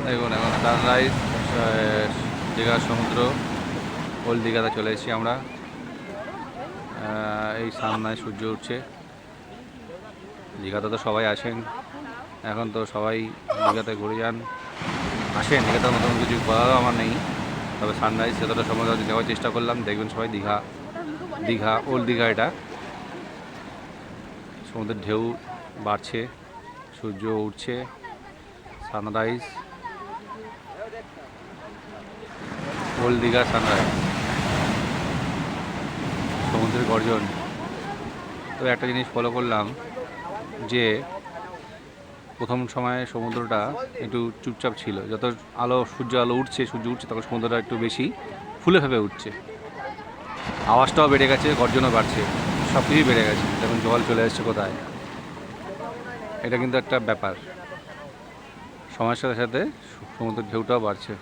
দেখুন এখন সানরাইজ, দীঘার সমুদ্র, ওল্ড দীঘাতে চলে এসেছি আমরা। এই সামনে সূর্য উঠছে। দীঘাতে তো সবাই আসেন, এখন তো সবাই দীঘাতে ঘুরে যান, আসেন। দীঘাতে নতুন কিছু বলারও আমার নেই, তবে সানরাইজ যতটা সময় দেওয়ার চেষ্টা করলাম। দেখবেন সবাই দীঘা, দীঘা ওল্ড দীঘা, এটা সমুদ্রের ঢেউ বাড়ছে, সূর্য উঠছে, সানরাইজ, ওল্ড দীঘা সানরাইজ, সমুদ্রের গর্জন। তো একটা জিনিস ফলো করলাম যে প্রথম সময়ে সমুদ্রটা একটু চুপচাপ ছিল, যত সূর্য আলো উঠছে, তখন সমুদ্রটা একটু বেশি ফুলে ফেপে উঠছে, আওয়াজটাও বেড়ে গেছে, গর্জনও বাড়ছে, সব কিছুই বেড়ে গেছে। দেখুন জল চলে আসছে কোথায়। এটা কিন্তু একটা ব্যাপার, সময়ের সাথে সাথে সমুদ্রের ঢেউটাও বাড়ছে।